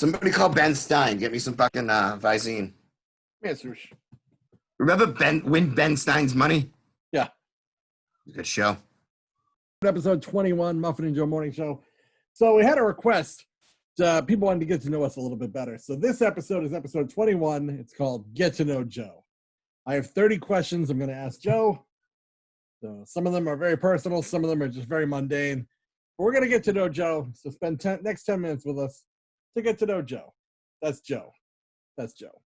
Somebody call Ben Stein. Get me some fucking Visine. Yes, Roosh. Remember Win Ben Stein's Money? Yeah. Good show. Episode 21, Muffin and Joe Morning Show. So we had a request. People wanted to get to know us a little bit better. So this episode is episode 21. It's called Get to Know Joe. I have 30 questions I'm going to ask Joe. So some of them are very personal. Some of them are just very mundane. But we're going to get to know Joe. So spend next 10 minutes with us to get to know Joe. That's Joe. That's Joe.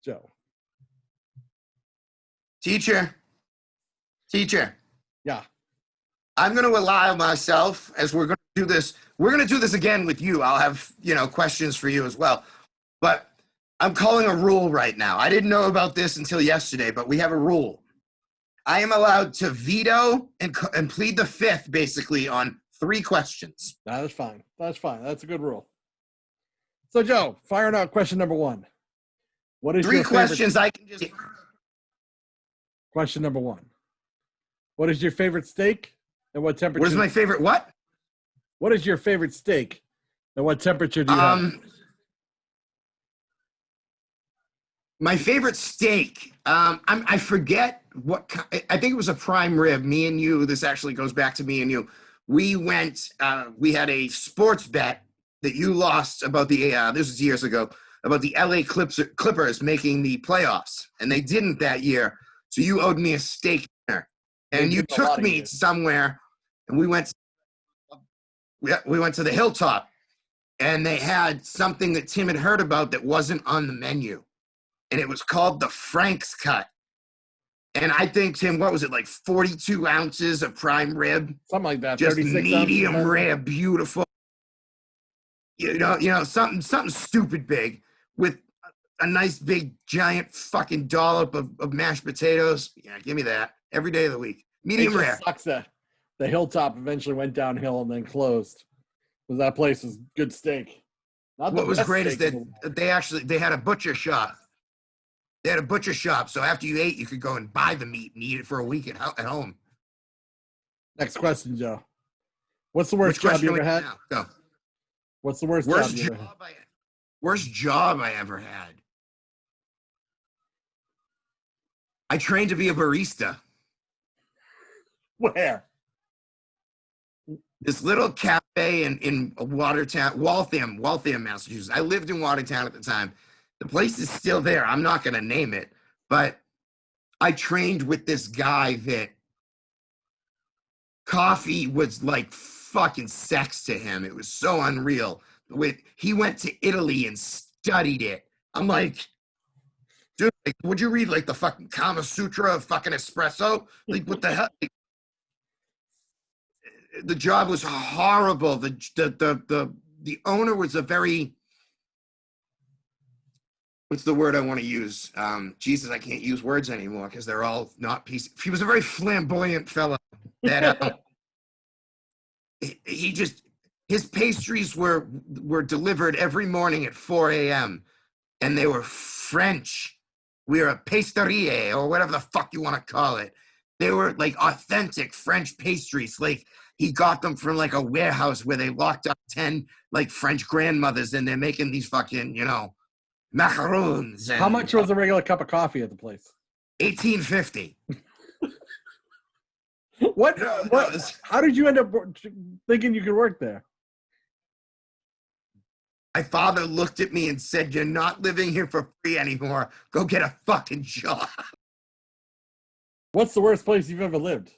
Joe. Teacher. Yeah. I'm going to allow myself, as we're going to do this, we're going to do this again with you. I'll have, questions for you as well. But I'm calling a rule right now. I didn't know about this until yesterday, but we have a rule. I am allowed to veto and plead the fifth, basically, on 3 questions. That's fine. That's fine. That's a good rule. So, Joe, firing out question number 1. What is 3 questions I can just... Question number 1. What is your favorite steak and what temperature? What is my favorite what? What is your favorite steak and what temperature do you have? My favorite steak, I forget what, I think it was a prime rib. Me and you, this actually goes back to me and you. We went, we had a sports bet that you lost about the, this was years ago, about the LA Clippers making the playoffs. And they didn't that year. So you owed me a steak dinner. And you took me somewhere and we went to the Hilltop and they had something that Tim had heard about that wasn't on the menu. And it was called the Frank's Cut. And I think, Tim, what was it, like 42 ounces of prime rib? Something like that. Just medium rib, beautiful. Something stupid big with a nice big giant fucking dollop of mashed potatoes. Yeah, give me that every day of the week. Medium rare. Sucks that the Hilltop eventually went downhill and then closed. Because that place was good steak. What was great is that they had a butcher shop. They had a butcher shop, so after you ate, you could go and buy the meat and eat it for a week at home. Next question, Joe. What's the worst job you ever had? Go. What's the worst job you ever had? Worst job I ever had. I trained to be a barista. Where? This little cafe in Watertown, Waltham, Massachusetts. I lived in Watertown at the time. The place is still there. I'm not going to name it, but I trained with this guy that coffee was like fucking sex to him. It was so unreal. He went to Italy and studied it. I'm like, dude, would you read like the fucking Kama Sutra of fucking espresso? Like, what the hell? The job was horrible. The owner was a very... What's the word I want to use? Jesus, I can't use words anymore because they're all not PC. He was a very flamboyant fellow. That his pastries were delivered every morning at 4 a.m. and they were French. We were a pasterie or whatever the fuck you want to call it. They were like authentic French pastries. Like he got them from like a warehouse where they locked up 10 like French grandmothers and they're making these fucking, macaroons. How much was a regular cup of coffee at the place? $18.50. What? How did you end up thinking you could work there? My father looked at me and said, "You're not living here for free anymore. Go get a fucking job." What's the worst place you've ever lived?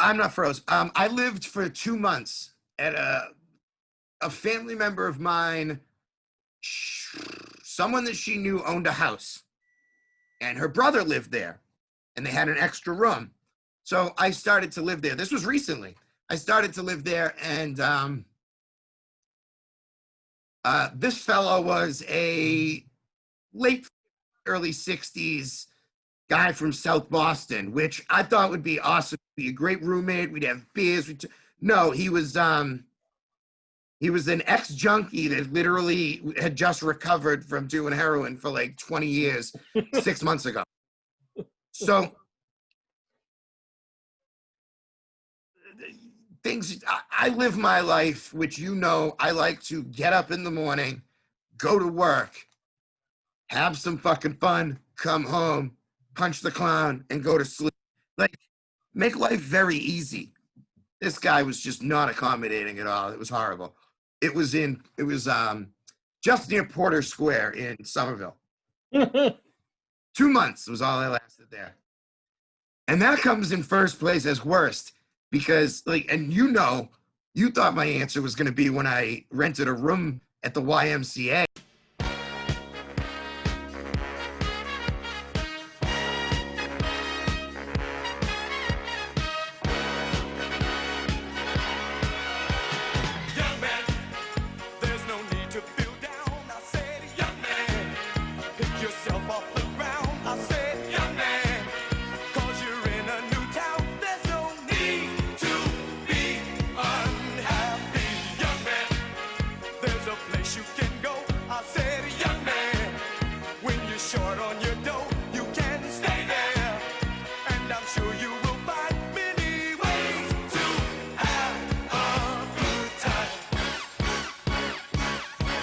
I'm not froze. I lived for 2 months at a family member of mine. Someone that she knew owned a house, and her brother lived there, and they had an extra room. So I started to live there. This was recently. I started to live there, and this fellow was a late early 60s guy from South Boston, which I thought would be awesome. Be a great roommate. We'd have beers. No, he was an ex-junkie that literally had just recovered from doing heroin for like 20 years 6 months ago. So things, I live my life, which you know, I like to get up in the morning, go to work, have some fucking fun, come home, punch the clown, and go to sleep. Like, make life very easy. This guy was just not accommodating at all. It was horrible. It was just near Porter Square in Somerville. 2 months was all I lasted there. And that comes in first place as worst because, like, and you know, you thought my answer was going to be when I rented a room at the YMCA. Young man, there's no need to feel down. I said, young man, pick yourself off the ground. I said, young man, 'cause you're in a new town. There's no need to be unhappy. Young man, there's a place you can go. I said, young man, when you're short on your dough, you can stay there. And I'm sure you will find many ways to have a good time.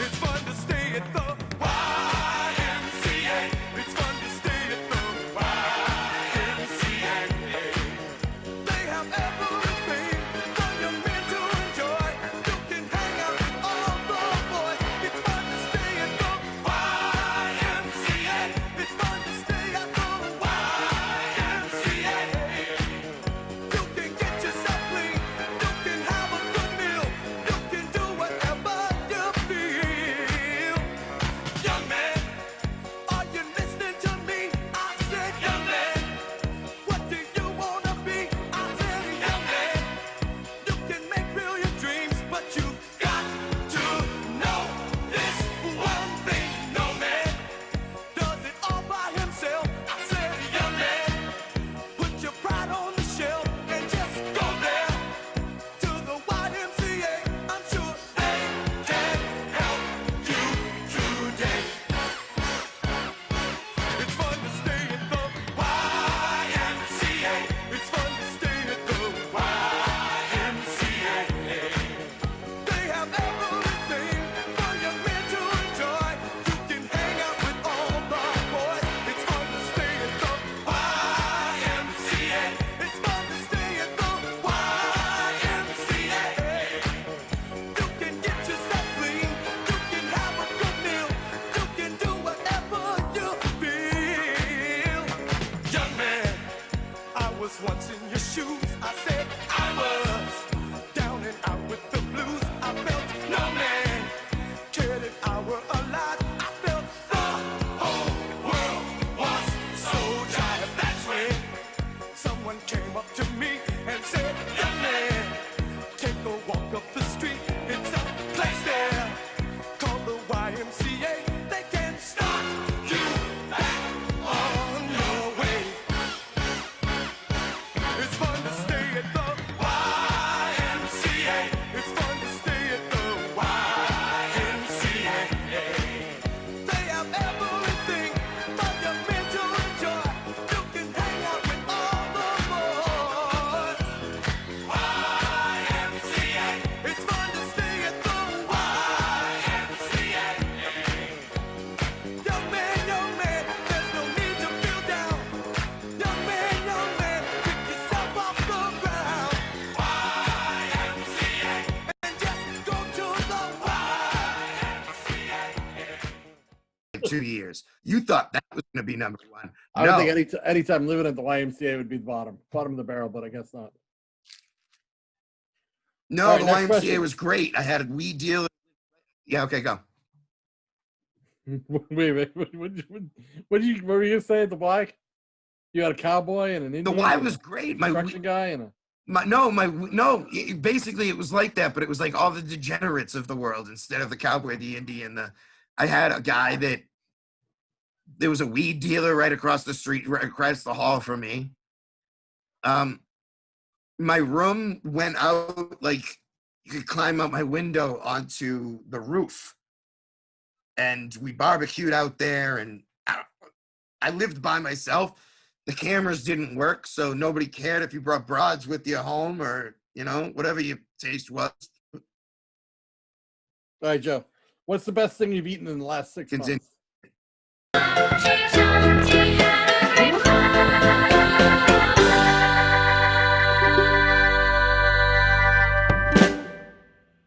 It's fun to stay at the YMCA. It's fun to stay at the YMCA. They have everything for young men to enjoy. You can hang out with all the boys. It's fun to stay at the YMCA. It's fun to stay at the YMCA. You can get yourself clean. You can have a good meal. You can do whatever you feel. Young man, are you listening to me? I said, young man, what do you wanna be? I said, young man, you can make real your dreams, but you got to know this one thing. No man does it all by himself. I said, young man, put your pride on the shelf and just go there to the YMCA. I'm sure they can help you today. It's fun to stay at the YMCA. It's fun to stay at the YMCA. They have everything for young men to enjoy. You can hang out with all the boys. It's fun to stay at the YMCA. It's fun to stay at the YMCA. You can get yourself clean. You can have a good meal. You can do whatever you feel. Young man, I was once in your shoes. I said I was down and out with the blues. I felt no man cared if I were alive. I felt the whole world was so dry. That's when someone came up to me and said, young man, take a walk up the street. It's a place there called the YMCA. They can start you back on your way. It's fun to stay at the YMCA. It's fun to stay at the YMCA. They have everything for young men to enjoy. You can hang out with all the boys. YMCA. It's fun to stay at the YMCA. Young man, there's no need to feel down. Young man, pick yourself off the ground. YMCA. And just go to the YMCA. 2 years. You thought that was going to be number one. I would No, think anytime living at the YMCA would be the bottom of the barrel, but I guess not. no, All right, the next YMCA question. was great. I had a weed dealer. Yeah, okay, go. Wait, what were you gonna say at the black? You had a cowboy and an The Indian. Y and was a great. construction guy and a. Basically it was like that, but it was like all the degenerates of the world instead of the cowboy, the Indian. I had a guy that there was a weed dealer right across the street, right across the hall from me. My room went out, like you could climb out my window onto the roof, and we barbecued out there. And I lived by myself, the cameras didn't work, so nobody cared if you brought broads with you home or, you know, whatever your taste was. All right, Joe. What's the best thing you've eaten in the last 6 Continue. months?